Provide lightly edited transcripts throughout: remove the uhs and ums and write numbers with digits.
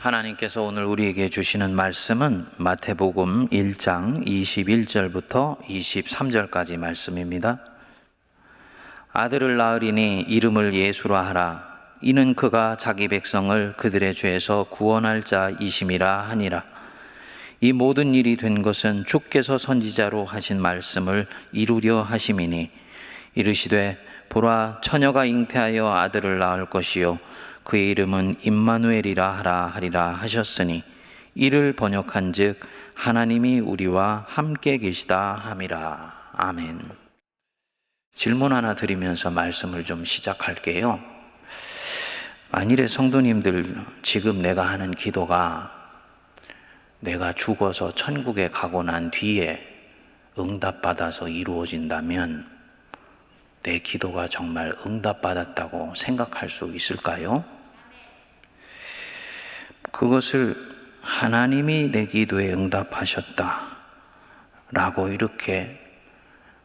하나님께서 오늘 우리에게 주시는 말씀은 마태복음 1장 21절부터 23절까지 말씀입니다. 아들을 낳으리니 이름을 예수라 하라. 이는 그가 자기 백성을 그들의 죄에서 구원할 자이심이라 하니라. 이 모든 일이 된 것은 주께서 선지자로 하신 말씀을 이루려 하심이니, 이르시되 보라, 처녀가 잉태하여 아들을 낳을 것이요 그의 이름은 임마누엘이라 하라 하리라 하셨으니, 이를 번역한즉 하나님이 우리와 함께 계시다 함이라. 아멘. 질문 하나 드리면서 말씀을 좀 시작할게요. 만일에 성도님들, 지금 내가 하는 기도가 내가 죽어서 천국에 가고 난 뒤에 응답받아서 이루어진다면 내 기도가 정말 응답받았다고 생각할 수 있을까요? 그것을 하나님이 내 기도에 응답하셨다 라고 이렇게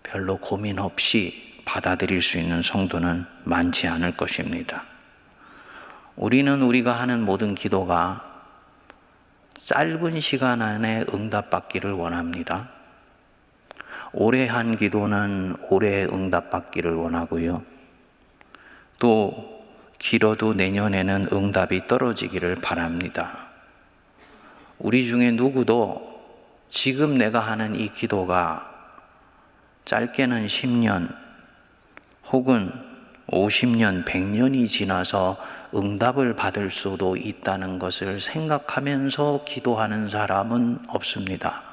별로 고민 없이 받아들일 수 있는 성도는 많지 않을 것입니다. 우리는 우리가 하는 모든 기도가 짧은 시간 안에 응답받기를 원합니다. 오래 한 기도는 오래 응답받기를 원하고요. 또 길어도 내년에는 응답이 떨어지기를 바랍니다. 우리 중에 누구도 지금 내가 하는 이 기도가 짧게는 10년 혹은 50년, 100년이 지나서 응답을 받을 수도 있다는 것을 생각하면서 기도하는 사람은 없습니다.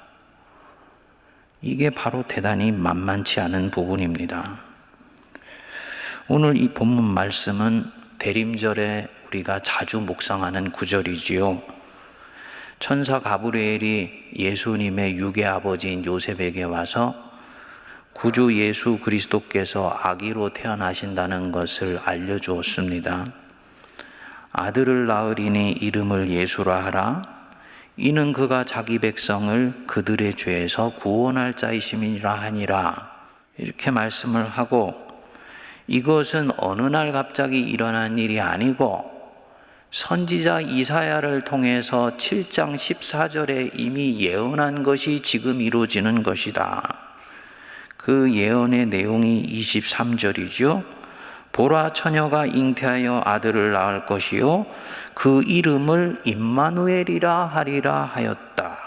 이게 바로 대단히 만만치 않은 부분입니다. 오늘 이 본문 말씀은 대림절에 우리가 자주 묵상하는 구절이지요. 천사 가브리엘이 예수님의 유괴 아버지인 요셉에게 와서 구주 예수 그리스도께서 아기로 태어나신다는 것을 알려주었습니다. 아들을 낳으리니 이름을 예수라 하라. 이는 그가 자기 백성을 그들의 죄에서 구원할 자이심이라 하니라. 이렇게 말씀을 하고, 이것은 어느 날 갑자기 일어난 일이 아니고 선지자 이사야를 통해서 7장 14절에 이미 예언한 것이 지금 이루어지는 것이다. 그 예언의 내용이 23절이죠. 보라, 처녀가 잉태하여 아들을 낳을 것이요 그 이름을 임마누엘이라 하리라 하였다.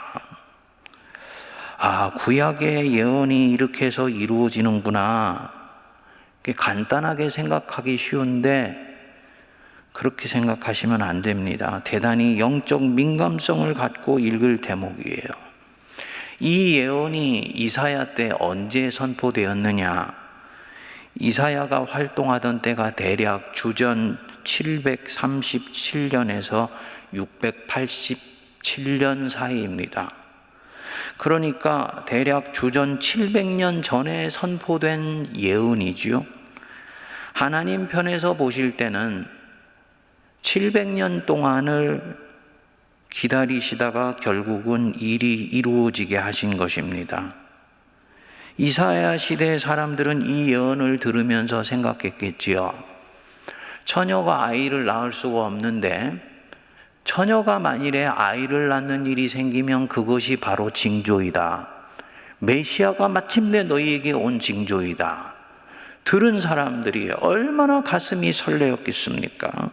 구약의 예언이 이렇게 해서 이루어지는구나. 간단하게 생각하기 쉬운데 그렇게 생각하시면 안 됩니다. 대단히 영적 민감성을 갖고 읽을 대목이에요. 이 예언이 이사야 때 언제 선포되었느냐? 이사야가 활동하던 때가 대략 주전 737년에서 687년 사이입니다. 그러니까 대략 주전 700년 전에 선포된 예언이지요. 하나님 편에서 보실 때는 700년 동안을 기다리시다가 결국은 일이 이루어지게 하신 것입니다. 이사야 시대의 사람들은 이 예언을 들으면서 생각했겠지요. 처녀가 아이를 낳을 수가 없는데 처녀가 만일에 아이를 낳는 일이 생기면 그것이 바로 징조이다. 메시아가 마침내 너희에게 온 징조이다. 들은 사람들이 얼마나 가슴이 설레었겠습니까?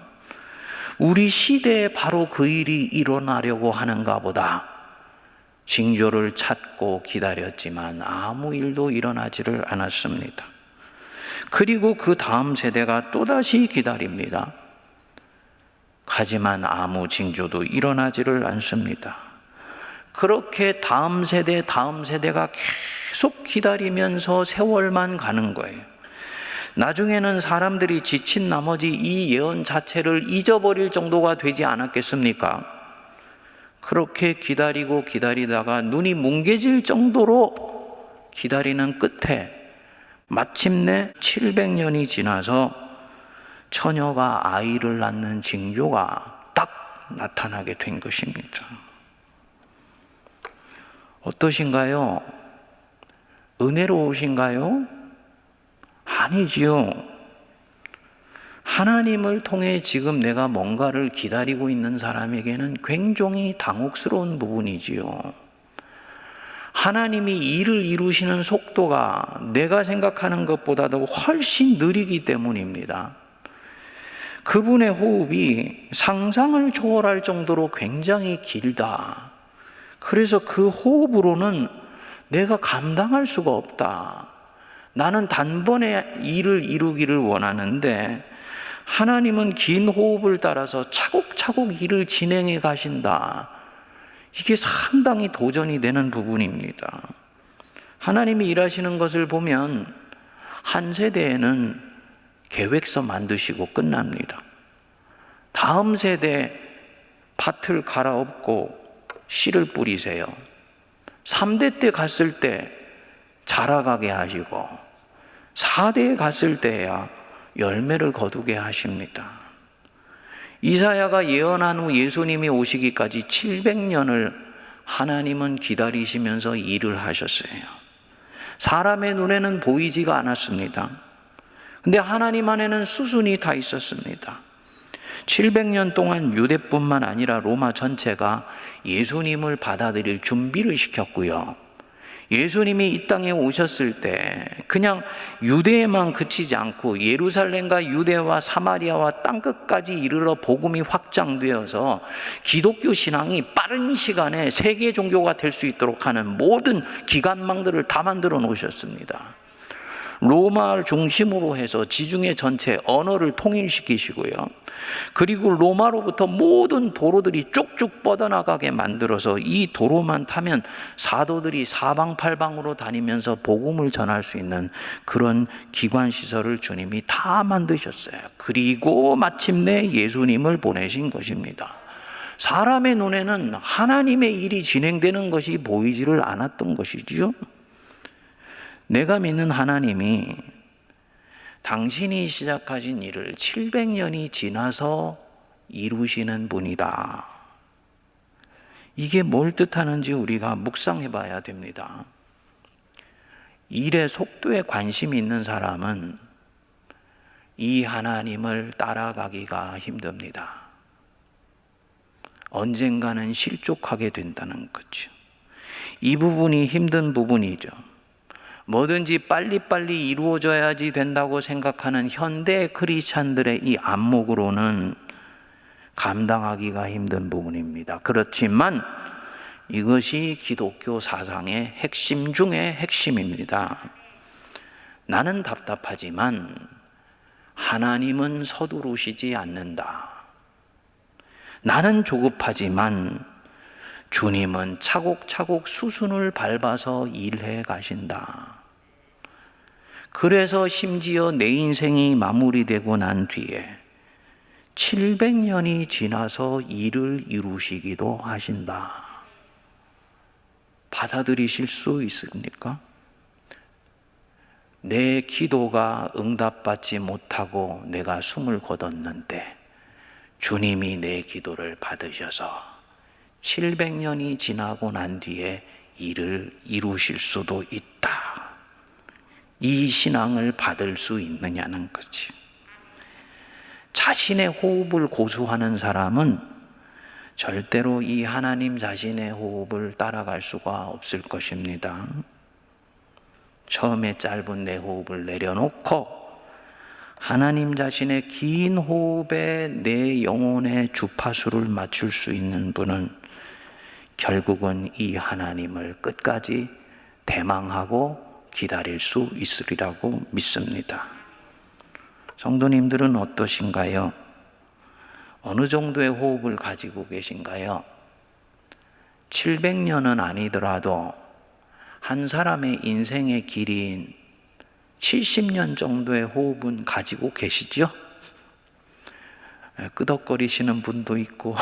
우리 시대에 바로 그 일이 일어나려고 하는가 보다. 징조를 찾고 기다렸지만 아무 일도 일어나지를 않았습니다. 그리고 그 다음 세대가 또다시 기다립니다. 하지만 아무 징조도 일어나지를 않습니다. 그렇게 다음 세대가 계속 기다리면서 세월만 가는 거예요. 나중에는 사람들이 지친 나머지 이 예언 자체를 잊어버릴 정도가 되지 않았겠습니까? 그렇게 기다리고 기다리다가 눈이 뭉개질 정도로 기다리는 끝에 마침내 700년이 지나서 처녀가 아이를 낳는 징조가 딱 나타나게 된 것입니다. 어떠신가요? 은혜로우신가요? 아니지요. 하나님을 통해 지금 내가 뭔가를 기다리고 있는 사람에게는 굉장히 당혹스러운 부분이지요. 하나님이 일을 이루시는 속도가 내가 생각하는 것보다도 훨씬 느리기 때문입니다. 그분의 호흡이 상상을 초월할 정도로 굉장히 길다. 그래서 그 호흡으로는 내가 감당할 수가 없다. 나는 단번에 일을 이루기를 원하는데 하나님은 긴 호흡을 따라서 차곡차곡 일을 진행해 가신다. 이게 상당히 도전이 되는 부분입니다. 하나님이 일하시는 것을 보면 한 세대에는 계획서 만드시고 끝납니다. 다음 세대 밭을 갈아엎고 씨를 뿌리세요. 3대 때 갔을 때 자라가게 하시고 4대에 갔을 때야 열매를 거두게 하십니다. 이사야가 예언한 후 예수님이 오시기까지 700년을 하나님은 기다리시면서 일을 하셨어요. 사람의 눈에는 보이지가 않았습니다. 근데 하나님 안에는 수순이 다 있었습니다. 700년 동안 유대뿐만 아니라 로마 전체가 예수님을 받아들일 준비를 시켰고요. 예수님이 이 땅에 오셨을 때 그냥 유대에만 그치지 않고 예루살렘과 유대와 사마리아와 땅끝까지 이르러 복음이 확장되어서 기독교 신앙이 빠른 시간에 세계 종교가 될 수 있도록 하는 모든 기관망들을 다 만들어 놓으셨습니다. 로마를 중심으로 해서 지중해 전체 언어를 통일시키시고요. 그리고 로마로부터 모든 도로들이 쭉쭉 뻗어나가게 만들어서 이 도로만 타면 사도들이 사방팔방으로 다니면서 복음을 전할 수 있는 그런 기관시설을 주님이 다 만드셨어요. 그리고 마침내 예수님을 보내신 것입니다. 사람의 눈에는 하나님의 일이 진행되는 것이 보이지를 않았던 것이지요. 내가 믿는 하나님이 당신이 시작하신 일을 700년이 지나서 이루시는 분이다. 이게 뭘 뜻하는지 우리가 묵상해 봐야 됩니다. 일의 속도에 관심이 있는 사람은 이 하나님을 따라가기가 힘듭니다. 언젠가는 실족하게 된다는 거죠. 이 부분이 힘든 부분이죠. 뭐든지 빨리빨리 이루어져야지 된다고 생각하는 현대 크리스찬들의 이 안목으로는 감당하기가 힘든 부분입니다. 그렇지만 이것이 기독교 사상의 핵심 중의 핵심입니다. 나는 답답하지만 하나님은 서두르시지 않는다. 나는 조급하지만 주님은 차곡차곡 수순을 밟아서 일해 가신다. 그래서 심지어 내 인생이 마무리되고 난 뒤에 700년이 지나서 일을 이루시기도 하신다. 받아들이실 수 있습니까? 내 기도가 응답받지 못하고 내가 숨을 거뒀는데 주님이 내 기도를 받으셔서 700년이 지나고 난 뒤에 일을 이루실 수도 있다. 이 신앙을 받을 수 있느냐는 거지. 자신의 호흡을 고수하는 사람은 절대로 이 하나님 자신의 호흡을 따라갈 수가 없을 것입니다. 처음에 짧은 내 호흡을 내려놓고 하나님 자신의 긴 호흡에 내 영혼의 주파수를 맞출 수 있는 분은 결국은 이 하나님을 끝까지 대망하고 기다릴 수 있으리라고 믿습니다. 성도님들은 어떠신가요? 어느 정도의 호흡을 가지고 계신가요? 700년은 아니더라도 한 사람의 인생의 길이인 70년 정도의 호흡은 가지고 계시죠? 끄덕거리시는 분도 있고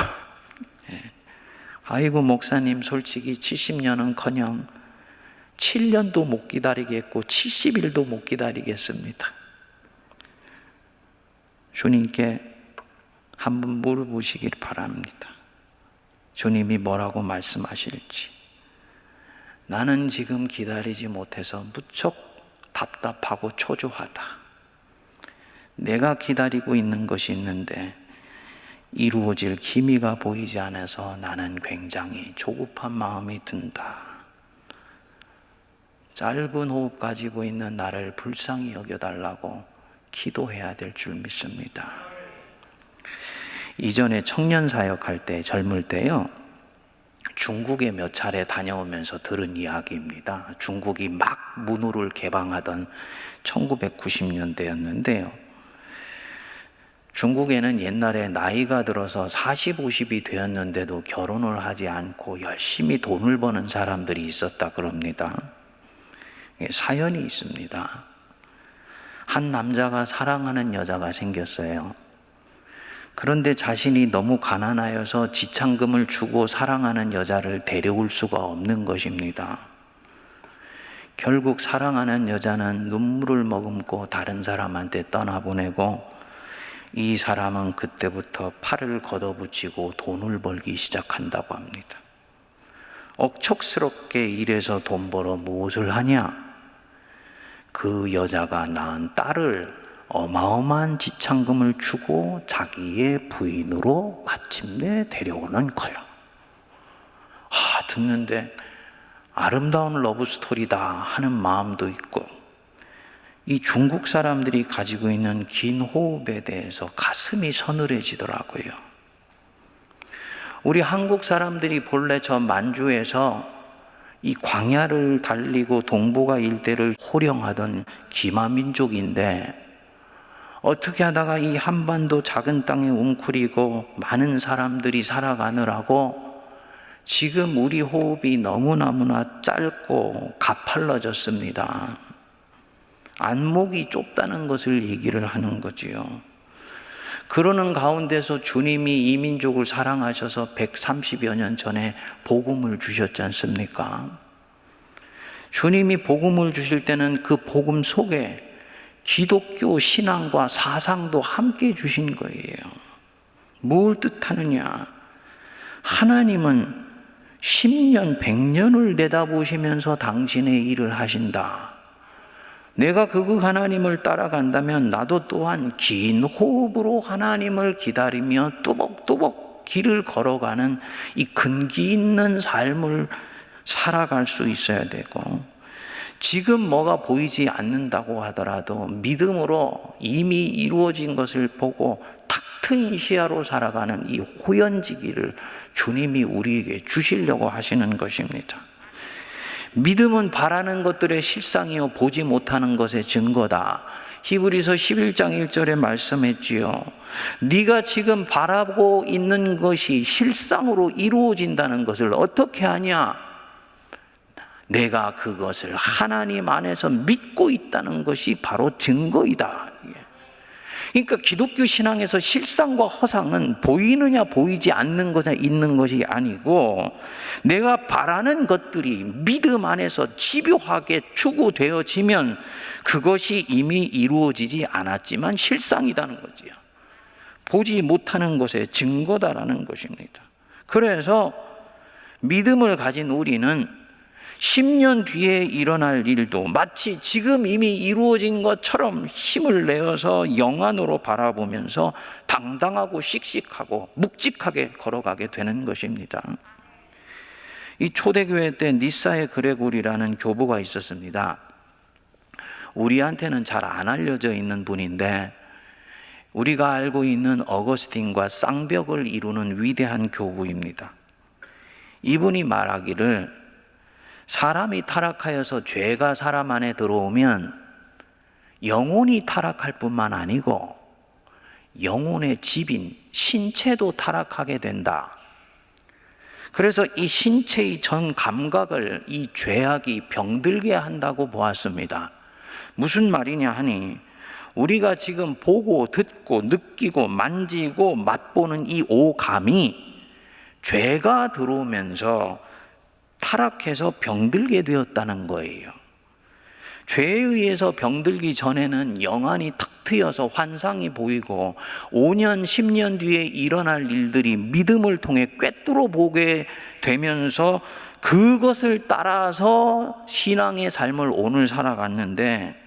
아이고 목사님 솔직히 70년은커녕 7년도 못 기다리겠고 70일도 못 기다리겠습니다. 주님께 한번 물어보시길 바랍니다. 주님이 뭐라고 말씀하실지. 나는 지금 기다리지 못해서 무척 답답하고 초조하다. 내가 기다리고 있는 것이 있는데 이루어질 기미가 보이지 않아서 나는 굉장히 조급한 마음이 든다. 짧은 호흡 가지고 있는 나를 불쌍히 여겨달라고 기도해야 될 줄 믿습니다. 이전에 청년 사역할 때, 젊을 때요, 중국에 몇 차례 다녀오면서 들은 이야기입니다. 중국이 막 문호를 개방하던 1990년대였는데요. 중국에는 옛날에 나이가 들어서 40, 50이 되었는데도 결혼을 하지 않고 열심히 돈을 버는 사람들이 있었다 그럽니다. 사연이 있습니다. 한 남자가 사랑하는 여자가 생겼어요. 그런데 자신이 너무 가난하여서 지참금을 주고 사랑하는 여자를 데려올 수가 없는 것입니다. 결국 사랑하는 여자는 눈물을 머금고 다른 사람한테 떠나보내고, 이 사람은 그때부터 팔을 걷어붙이고 돈을 벌기 시작한다고 합니다. 억척스럽게 일해서 돈 벌어 무엇을 하냐? 그 여자가 낳은 딸을 어마어마한 지참금을 주고 자기의 부인으로 마침내 데려오는 거예요. 듣는데 아름다운 러브스토리다 하는 마음도 있고, 이 중국 사람들이 가지고 있는 긴 호흡에 대해서 가슴이 서늘해지더라고요. 우리 한국 사람들이 본래 저 만주에서 이 광야를 달리고 동북아 일대를 호령하던 기마민족인데, 어떻게 하다가 이 한반도 작은 땅에 웅크리고 많은 사람들이 살아가느라고 지금 우리 호흡이 너무너무나 짧고 가팔라졌습니다. 안목이 좁다는 것을 얘기를 하는 거지요. 그러는 가운데서 주님이 이 민족을 사랑하셔서 130여 년 전에 복음을 주셨지 않습니까? 주님이 복음을 주실 때는 그 복음 속에 기독교 신앙과 사상도 함께 주신 거예요. 뭘 뜻하느냐? 하나님은 10년, 100년을 내다보시면서 당신의 일을 하신다. 내가 그 하나님을 따라간다면 나도 또한 긴 호흡으로 하나님을 기다리며 뚜벅뚜벅 길을 걸어가는 이 근기 있는 삶을 살아갈 수 있어야 되고, 지금 뭐가 보이지 않는다고 하더라도 믿음으로 이미 이루어진 것을 보고 탁 트인 시야로 살아가는 이 호연지기를 주님이 우리에게 주시려고 하시는 것입니다. 믿음은 바라는 것들의 실상이요 보지 못하는 것의 증거다. 히브리서 11장 1절에 말씀했지요. 네가 지금 바라고 있는 것이 실상으로 이루어진다는 것을 어떻게 하냐? 내가 그것을 하나님 안에서 믿고 있다는 것이 바로 증거이다. 그러니까 기독교 신앙에서 실상과 허상은 보이느냐 보이지 않는 것이 있는 것이 아니고, 내가 바라는 것들이 믿음 안에서 집요하게 추구되어지면 그것이 이미 이루어지지 않았지만 실상이라는 거지요. 보지 못하는 것의 증거다라는 것입니다. 그래서 믿음을 가진 우리는 10년 뒤에 일어날 일도 마치 지금 이미 이루어진 것처럼 힘을 내어서 영안으로 바라보면서 당당하고 씩씩하고 묵직하게 걸어가게 되는 것입니다. 이 초대교회 때 니사의 그레고리라는 교부가 있었습니다. 우리한테는 잘 안 알려져 있는 분인데, 우리가 알고 있는 어거스틴과 쌍벽을 이루는 위대한 교부입니다. 이분이 말하기를, 사람이 타락하여서 죄가 사람 안에 들어오면 영혼이 타락할 뿐만 아니고 영혼의 집인 신체도 타락하게 된다. 그래서 이 신체의 전 감각을 이 죄악이 병들게 한다고 보았습니다. 무슨 말이냐 하니, 우리가 지금 보고 듣고 느끼고 만지고 맛보는 이 오감이 죄가 들어오면서 타락해서 병들게 되었다는 거예요. 죄에 의해서 병들기 전에는 영안이 탁 트여서 환상이 보이고 5년, 10년 뒤에 일어날 일들이 믿음을 통해 꿰뚫어 보게 되면서 그것을 따라서 신앙의 삶을 오늘 살아갔는데,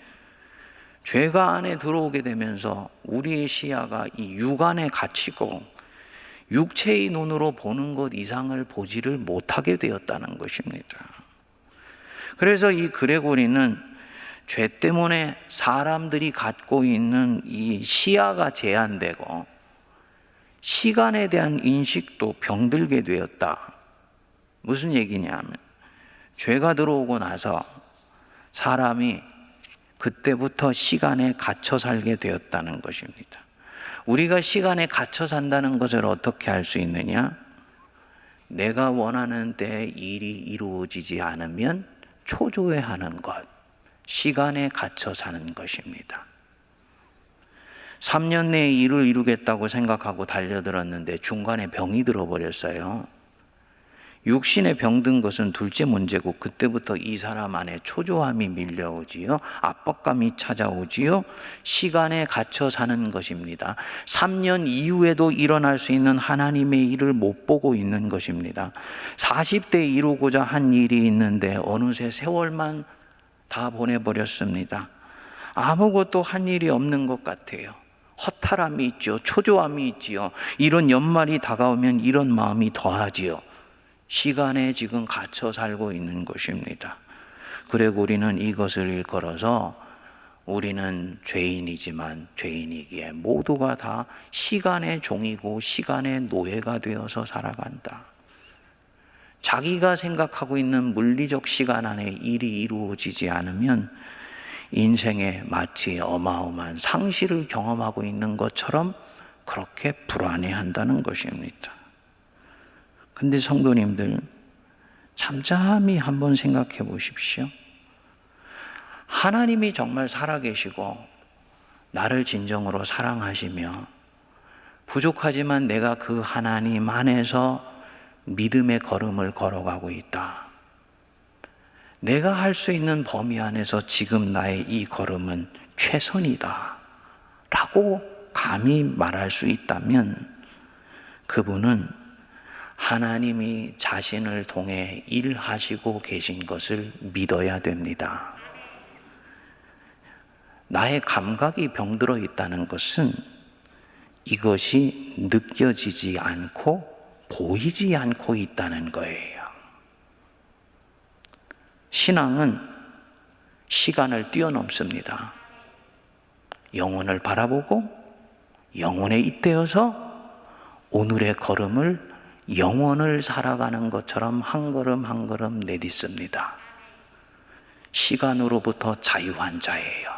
죄가 안에 들어오게 되면서 우리의 시야가 이 육안에 갇히고 육체의 눈으로 보는 것 이상을 보지를 못하게 되었다는 것입니다. 그래서 이 그레고리는 죄 때문에 사람들이 갖고 있는 이 시야가 제한되고 시간에 대한 인식도 병들게 되었다. 무슨 얘기냐면 죄가 들어오고 나서 사람이 그때부터 시간에 갇혀 살게 되었다는 것입니다. 우리가 시간에 갇혀 산다는 것을 어떻게 알 수 있느냐? 내가 원하는 때에 일이 이루어지지 않으면 초조해하는 것, 시간에 갇혀 사는 것입니다. 3년 내에 일을 이루겠다고 생각하고 달려들었는데 중간에 병이 들어버렸어요. 육신에 병든 것은 둘째 문제고 그때부터 이 사람 안에 초조함이 밀려오지요. 압박감이 찾아오지요. 시간에 갇혀 사는 것입니다. 3년 이후에도 일어날 수 있는 하나님의 일을 못 보고 있는 것입니다. 40대에 이루고자 한 일이 있는데 어느새 세월만 다 보내버렸습니다. 아무것도 한 일이 없는 것 같아요. 허탈함이 있죠. 초조함이 있지요. 이런 연말이 다가오면 이런 마음이 더하지요. 시간에 지금 갇혀 살고 있는 것입니다. 그레고리는 이것을 일컬어서 우리는 죄인이지만 죄인이기에 모두가 다 시간의 종이고 시간의 노예가 되어서 살아간다. 자기가 생각하고 있는 물리적 시간 안에 일이 이루어지지 않으면 인생에 마치 어마어마한 상실을 경험하고 있는 것처럼 그렇게 불안해한다는 것입니다. 근데 성도님들, 잠잠히 한번 생각해 보십시오. 하나님이 정말 살아계시고 나를 진정으로 사랑하시며 부족하지만 내가 그 하나님 안에서 믿음의 걸음을 걸어가고 있다. 내가 할 수 있는 범위 안에서 지금 나의 이 걸음은 최선이다 라고 감히 말할 수 있다면 그분은 하나님이 자신을 통해 일하시고 계신 것을 믿어야 됩니다. 나의 감각이 병들어 있다는 것은 이것이 느껴지지 않고 보이지 않고 있다는 거예요. 신앙은 시간을 뛰어넘습니다. 영혼을 바라보고 영혼에 잇대어서 오늘의 걸음을 영원을 살아가는 것처럼 한 걸음 한 걸음 내딛습니다. 시간으로부터 자유한 자예요.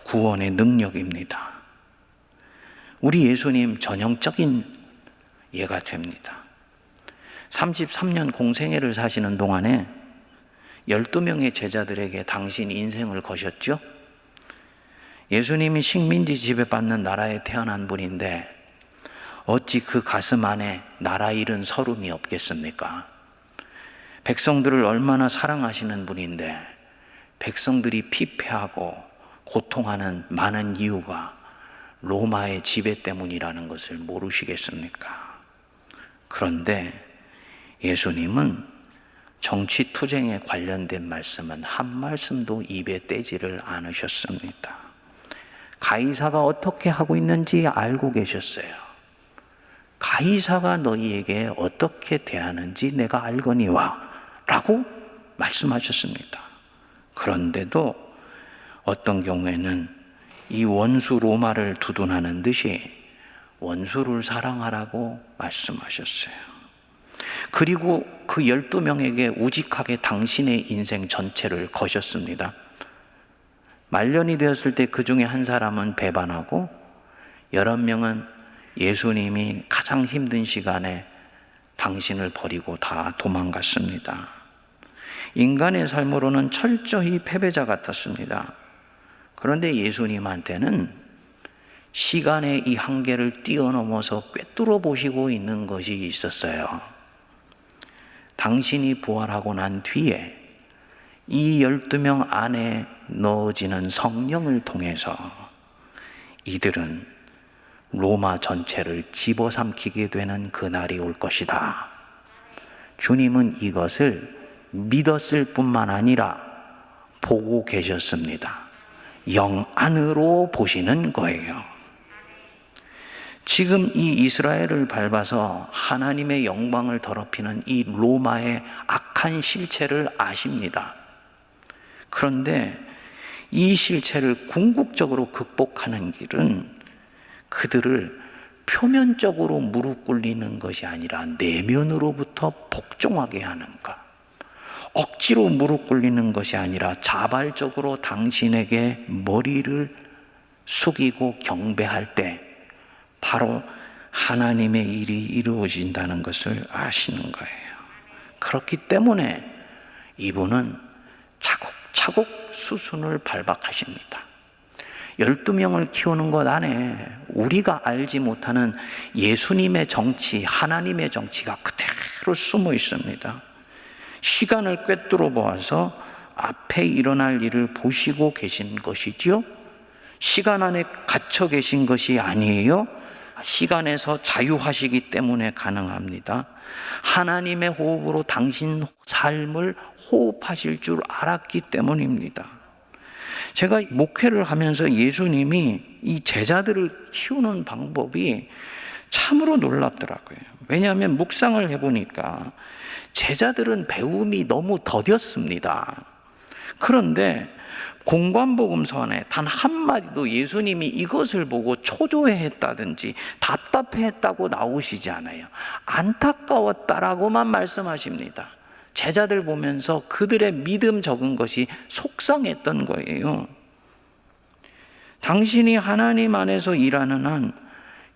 구원의 능력입니다. 우리 예수님 전형적인 예가 됩니다. 33년 공생애를 사시는 동안에 12명의 제자들에게 당신 인생을 거셨죠? 예수님이 식민지 지배받는 나라에 태어난 분인데 어찌 그 가슴 안에 나라 잃은 서름이 없겠습니까? 백성들을 얼마나 사랑하시는 분인데 백성들이 피폐하고 고통하는 많은 이유가 로마의 지배 때문이라는 것을 모르시겠습니까? 그런데 예수님은 정치 투쟁에 관련된 말씀은 한 말씀도 입에 떼지를 않으셨습니다. 가이사가 어떻게 하고 있는지 알고 계셨어요. 가이사가 너희에게 어떻게 대하는지 내가 알거니와 라고 말씀하셨습니다. 그런데도 어떤 경우에는 이 원수 로마를 두둔하는 듯이 원수를 사랑하라고 말씀하셨어요. 그리고 그 12명에게 우직하게 당신의 인생 전체를 거셨습니다. 말년이 되었을 때 그 중에 한 사람은 배반하고 11명은 예수님이 가장 힘든 시간에 당신을 버리고 다 도망갔습니다. 인간의 삶으로는 철저히 패배자 같았습니다. 그런데 예수님한테는 시간의 이 한계를 뛰어넘어서 꿰뚫어 보시고 있는 것이 있었어요. 당신이 부활하고 난 뒤에 이 12명 안에 넣어지는 성령을 통해서 이들은 로마 전체를 집어삼키게 되는 그날이 올 것이다. 주님은 이것을 믿었을 뿐만 아니라 보고 계셨습니다. 영 안으로 보시는 거예요. 지금 이 이스라엘을 밟아서 하나님의 영광을 더럽히는 이 로마의 악한 실체를 아십니다. 그런데 이 실체를 궁극적으로 극복하는 길은 그들을 표면적으로 무릎 꿇리는 것이 아니라 내면으로부터 복종하게 하는 것, 억지로 무릎 꿇리는 것이 아니라 자발적으로 당신에게 머리를 숙이고 경배할 때 바로 하나님의 일이 이루어진다는 것을 아시는 거예요. 그렇기 때문에 이분은 차곡차곡 수순을 밟아가십니다. 12명을 키우는 것 안에 우리가 알지 못하는 예수님의 정치, 하나님의 정치가 그대로 숨어 있습니다. 시간을 꿰뚫어 보아서 앞에 일어날 일을 보시고 계신 것이지요. 시간 안에 갇혀 계신 것이 아니에요. 시간에서 자유하시기 때문에 가능합니다. 하나님의 호흡으로 당신 삶을 호흡하실 줄 알았기 때문입니다. 제가 목회를 하면서 예수님이 이 제자들을 키우는 방법이 참으로 놀랍더라고요. 왜냐하면 묵상을 해보니까 제자들은 배움이 너무 더뎠습니다. 그런데 공관복음서 안에 단 한마디도 예수님이 이것을 보고 초조해했다든지 답답해했다고 나오시지 않아요. 안타까웠다라고만 말씀하십니다. 제자들 보면서 그들의 믿음 적은 것이 속상했던 거예요. 당신이 하나님 안에서 일하는 한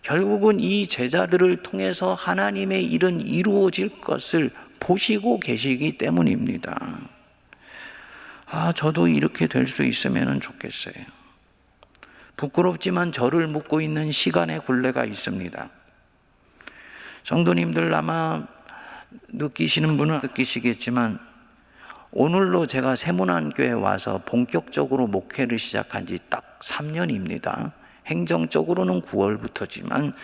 결국은 이 제자들을 통해서 하나님의 일은 이루어질 것을 보시고 계시기 때문입니다. 저도 이렇게 될 수 있으면 좋겠어요. 부끄럽지만 저를 묶고 있는 시간의 굴레가 있습니다. 성도님들 아마 느끼시는 분은 느끼시겠지만 오늘로 제가 세문안교에 와서 본격적으로 목회를 시작한 지 딱 3년입니다. 행정적으로는 9월부터지만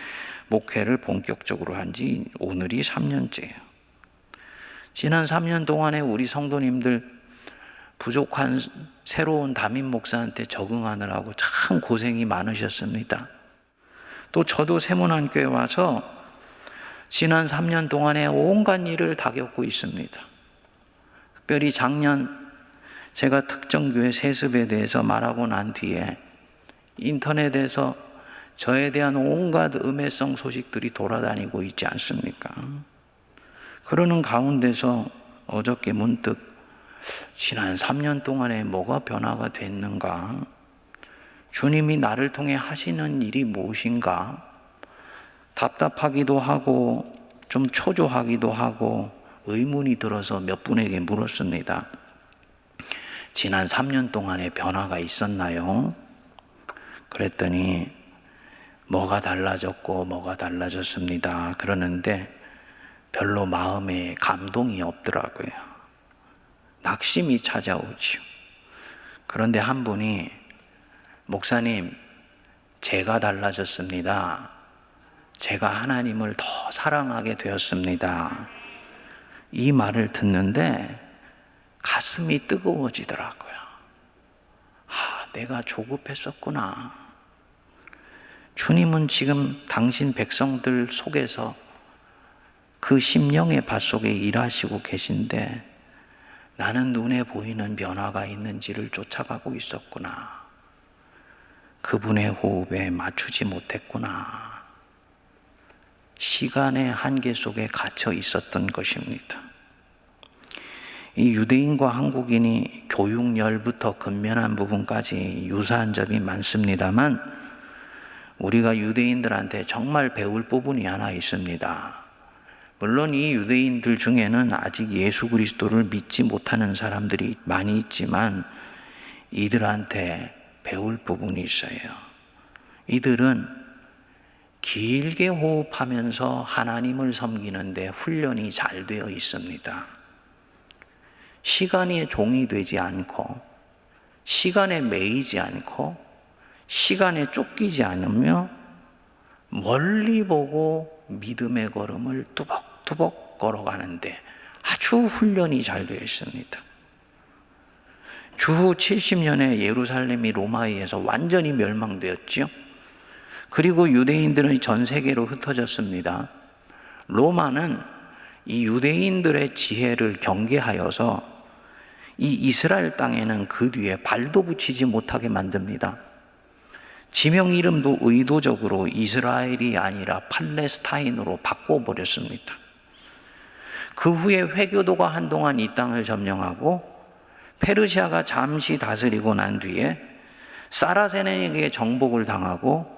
목회를 본격적으로 한 지 오늘이 3년째예요. 지난 3년 동안에 우리 성도님들 부족한 새로운 담임 목사한테 적응하느라고 참 고생이 많으셨습니다. 또 저도 세문안교에 와서 지난 3년 동안에 온갖 일을 다 겪고 있습니다. 특별히 작년 제가 특정교회 세습에 대해서 말하고 난 뒤에 인터넷에서 저에 대한 온갖 음해성 소식들이 돌아다니고 있지 않습니까? 그러는 가운데서 어저께 문득 지난 3년 동안에 뭐가 변화가 됐는가? 주님이 나를 통해 하시는 일이 무엇인가? 답답하기도 하고 좀 초조하기도 하고 의문이 들어서 몇 분에게 물었습니다. 지난 3년 동안에 변화가 있었나요? 그랬더니 뭐가 달라졌고 뭐가 달라졌습니다. 그러는데 별로 마음에 감동이 없더라고요. 낙심이 찾아오지요. 그런데 한 분이 목사님, 제가 달라졌습니다. 제가 하나님을 더 사랑하게 되었습니다. 이 말을 듣는데 가슴이 뜨거워지더라고요. 내가 조급했었구나. 주님은 지금 당신 백성들 속에서 그 심령의 밭 속에 일하시고 계신데 나는 눈에 보이는 변화가 있는지를 쫓아가고 있었구나. 그분의 호흡에 맞추지 못했구나. 시간의 한계 속에 갇혀 있었던 것입니다. 이 유대인과 한국인이 교육열부터 근면한 부분까지 유사한 점이 많습니다만 우리가 유대인들한테 정말 배울 부분이 하나 있습니다. 물론 이 유대인들 중에는 아직 예수 그리스도를 믿지 못하는 사람들이 많이 있지만 이들한테 배울 부분이 있어요. 이들은 길게 호흡하면서 하나님을 섬기는데 훈련이 잘 되어 있습니다. 시간의 종이 되지 않고 시간에 매이지 않고 시간에 쫓기지 않으며 멀리 보고 믿음의 걸음을 뚜벅뚜벅 걸어가는데 아주 훈련이 잘 되어 있습니다. 주후 70년에 예루살렘이 로마에 의해서 완전히 멸망되었지요. 그리고 유대인들은 전 세계로 흩어졌습니다. 로마는 이 유대인들의 지혜를 경계하여서 이 이스라엘 땅에는 그 뒤에 발도 붙이지 못하게 만듭니다. 지명 이름도 의도적으로 이스라엘이 아니라 팔레스타인으로 바꿔버렸습니다. 그 후에 회교도가 한동안 이 땅을 점령하고 페르시아가 잠시 다스리고 난 뒤에 사라세넨에게 정복을 당하고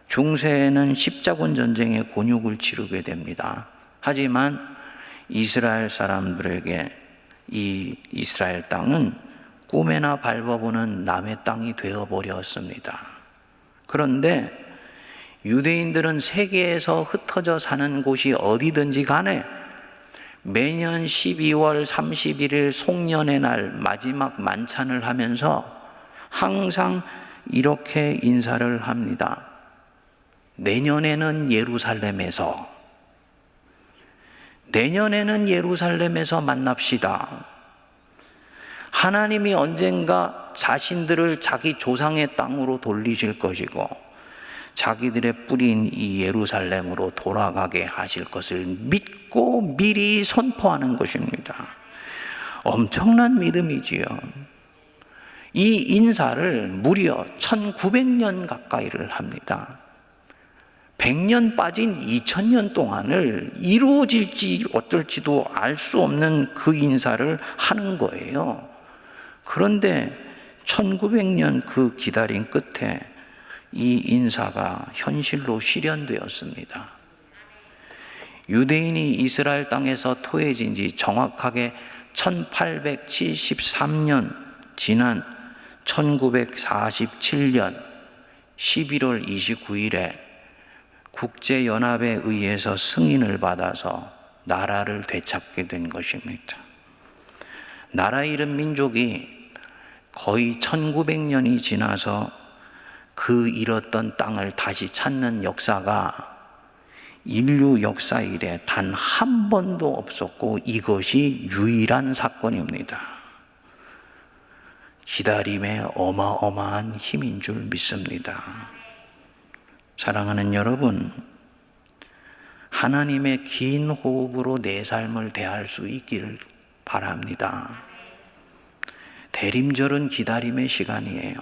중세에는 십자군 전쟁의 곤욕을 치르게 됩니다. 하지만 이스라엘 사람들에게 이 이스라엘 땅은 꿈에나 밟아보는 남의 땅이 되어버렸습니다. 그런데 유대인들은 세계에서 흩어져 사는 곳이 어디든지 간에 매년 12월 31일 송년의 날 마지막 만찬을 하면서 항상 이렇게 인사를 합니다. 내년에는 예루살렘에서 만납시다. 하나님이 언젠가 자신들을 자기 조상의 땅으로 돌리실 것이고 자기들의 뿌리인 이 예루살렘으로 돌아가게 하실 것을 믿고 미리 선포하는 것입니다. 엄청난 믿음이지요. 이 인사를 무려 1900년 가까이를 합니다. 100년 빠진 2000년 동안을 이루어질지 어쩔지도 알 수 없는 그 인사를 하는 거예요. 그런데 1900년 그 기다림 끝에 이 인사가 현실로 실현되었습니다. 유대인이 이스라엘 땅에서 토해진 지 정확하게 1873년 지난 1947년 11월 29일에 국제연합에 의해서 승인을 받아서 나라를 되찾게 된 것입니다. 나라 잃은 민족이 거의 1900년이 지나서 그 잃었던 땅을 다시 찾는 역사가 인류 역사 이래 단 한 번도 없었고 이것이 유일한 사건입니다. 기다림의 어마어마한 힘인 줄 믿습니다. 사랑하는 여러분, 하나님의 긴 호흡으로 내 삶을 대할 수 있기를 바랍니다. 대림절은 기다림의 시간이에요.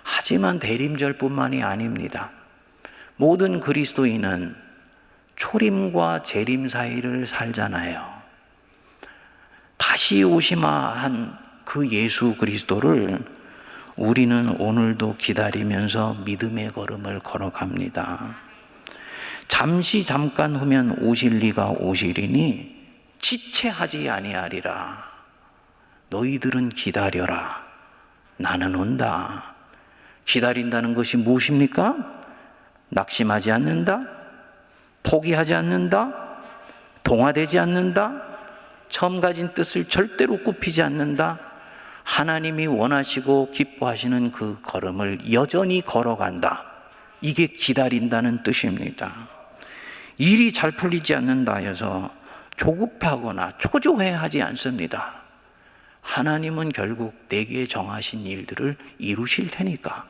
하지만 대림절뿐만이 아닙니다. 모든 그리스도인은 초림과 재림 사이를 살잖아요. 다시 오시마한 그 예수 그리스도를 우리는 오늘도 기다리면서 믿음의 걸음을 걸어갑니다. 잠깐 후면 오실 이가 오시리니 지체하지 아니하리라. 너희들은 기다려라. 나는 온다. 기다린다는 것이 무엇입니까? 낙심하지 않는다? 포기하지 않는다? 동화되지 않는다? 처음 가진 뜻을 절대로 굽히지 않는다? 하나님이 원하시고 기뻐하시는 그 걸음을 여전히 걸어간다. 이게 기다린다는 뜻입니다. 일이 잘 풀리지 않는다 해서 조급하거나 초조해하지 않습니다. 하나님은 결국 내게 정하신 일들을 이루실 테니까.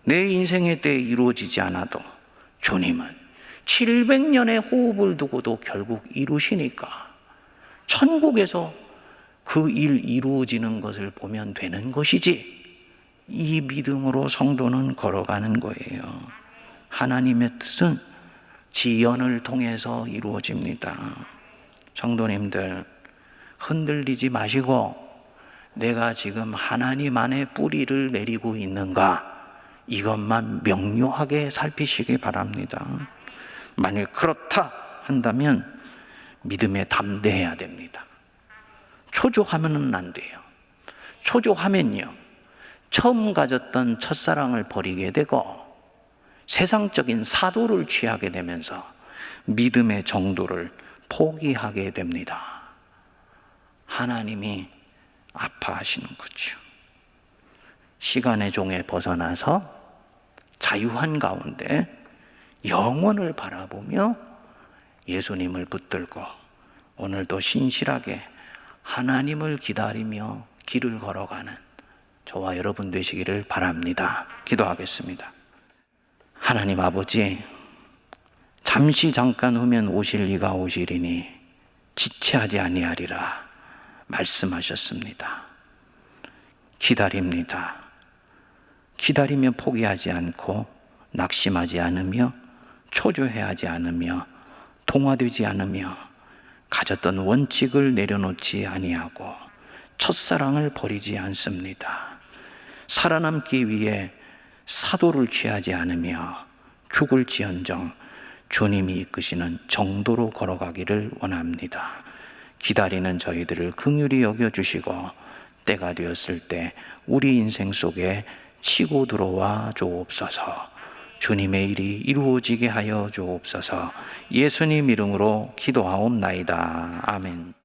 내 인생의 때에 이루어지지 않아도 주님은 700년의 호흡을 두고도 결국 이루시니까 천국에서 그 일 이루어지는 것을 보면 되는 것이지, 이 믿음으로 성도는 걸어가는 거예요. 하나님의 뜻은 지연을 통해서 이루어집니다. 성도님들, 흔들리지 마시고 내가 지금 하나님 안에 뿌리를 내리고 있는가, 이것만 명료하게 살피시기 바랍니다. 만일 그렇다 한다면 믿음에 담대해야 됩니다. 초조하면은 안 돼요. 초조하면요, 처음 가졌던 첫사랑을 버리게 되고 세상적인 사도를 취하게 되면서 믿음의 정도를 포기하게 됩니다. 하나님이 아파하시는 거죠. 시간의 종에 벗어나서 자유한 가운데 영원을 바라보며 예수님을 붙들고 오늘도 신실하게 하나님을 기다리며 길을 걸어가는 저와 여러분 되시기를 바랍니다. 기도하겠습니다. 하나님 아버지, 잠시 잠깐 후면 오실 이가 오시리니 지체하지 아니하리라 말씀하셨습니다. 기다립니다. 기다리며 포기하지 않고 낙심하지 않으며 초조해하지 않으며 동화되지 않으며 가졌던 원칙을 내려놓지 아니하고 첫사랑을 버리지 않습니다. 살아남기 위해 사도를 취하지 않으며 죽을지언정 주님이 이끄시는 정도로 걸어가기를 원합니다. 기다리는 저희들을 긍휼히 여겨주시고 때가 되었을 때 우리 인생 속에 치고 들어와 주옵소서. 주님의 일이 이루어지게 하여 주옵소서. 예수님 이름으로 기도하옵나이다. 아멘.